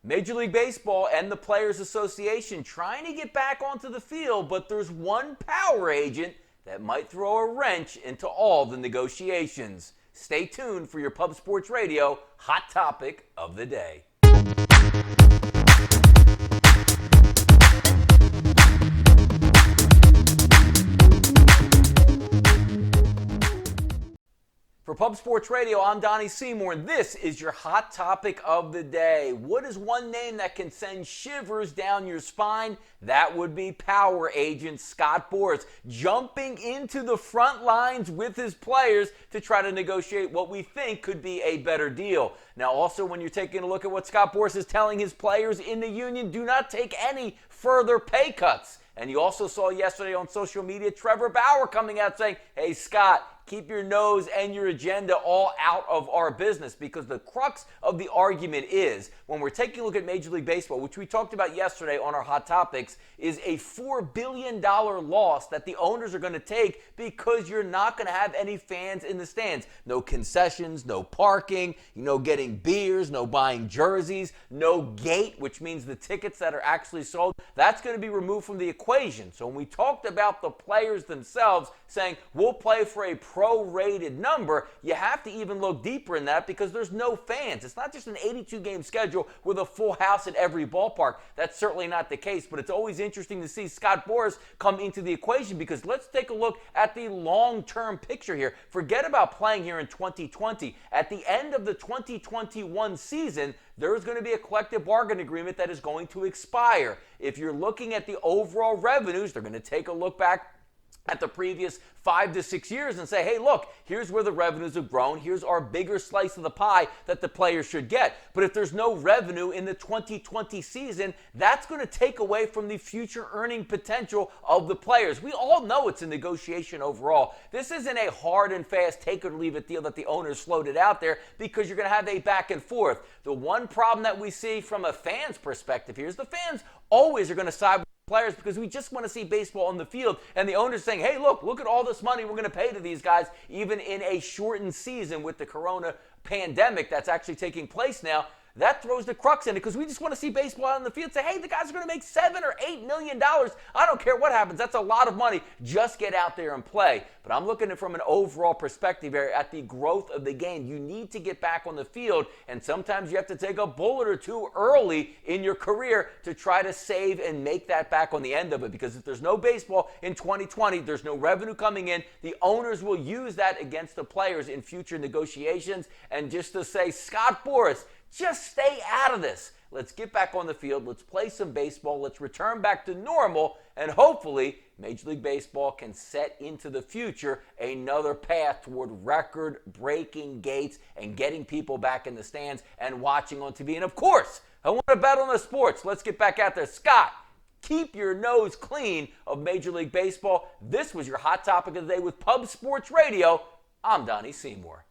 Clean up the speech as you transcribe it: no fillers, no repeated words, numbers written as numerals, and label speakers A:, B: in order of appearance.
A: Major League Baseball and the Players Association trying to get back onto the field, but there's one power agent that might throw a wrench into all the negotiations. Stay tuned for your Pub Sports Radio Hot Topic of the Day. For Pub Sports Radio, I'm Donnie Seymour, and this is your Hot Topic of the Day. What is one name that can send shivers down your spine? That would be power agent Scott Boras, jumping into the front lines with his players to try to negotiate what we think could be a better deal. Now, also, when you're taking a look at what Scott Boras is telling his players in the union, do not take any further pay cuts. And you also saw yesterday on social media Trevor Bauer coming out saying, hey, Scott, keep your nose and your agenda all out of our business, because the crux of the argument is when we're taking a look at Major League Baseball, which we talked about yesterday on our Hot Topics, is a $4 billion loss that the owners are going to take because you're not going to have any fans in the stands. No concessions, no parking, getting beers, no buying jerseys, no gate, which means the tickets that are actually sold, that's going to be removed from the equation. So when we talked about the players themselves saying we'll play for a prorated number, you have to even look deeper in that because there's no fans. It's not just an 82-game schedule with a full house at every ballpark. That's certainly not the case, but it's always interesting to see Scott Boras come into the equation, because let's take a look at the long-term picture here. Forget about playing here in 2020. At the end of the 2021 season, there's going to be a collective bargaining agreement that is going to expire. If you're looking at the overall revenues, they're going to take a look back at the previous 5 to 6 years and say, hey, look, here's where the revenues have grown. Here's our bigger slice of the pie that the players should get. But if there's no revenue in the 2020 season, that's going to take away from the future earning potential of the players. We all know it's a negotiation overall. This isn't a hard and fast take it or leave it deal that the owners floated out there, because you're going to have a back and forth. The one problem that we see from a fan's perspective here is the fans always are going to side with players because we just want to see baseball on the field, and the owner's saying, hey, look at all this money we're going to pay to these guys, even in a shortened season with the corona pandemic that's actually taking place now. That throws the crux in it, because we just want to see baseball out on the field. Say, hey, the guys are going to make $7 or $8 million. I don't care what happens. That's a lot of money. Just get out there and play. But I'm looking at it from an overall perspective here at the growth of the game. You need to get back on the field, and sometimes you have to take a bullet or two early in your career to try to save and make that back on the end of it. Because if there's no baseball in 2020, there's no revenue coming in, the owners will use that against the players in future negotiations. And just to say, Scott Boras, just stay out of this. Let's get back on the field. Let's play some baseball. Let's return back to normal. And hopefully, Major League Baseball can set into the future another path toward record-breaking gates and getting people back in the stands and watching on TV. And of course, I want to bet on the sports. Let's get back out there. Scott, keep your nose clean of Major League Baseball. This was your Hot Topic of the Day with Pub Sports Radio. I'm Donnie Seymour.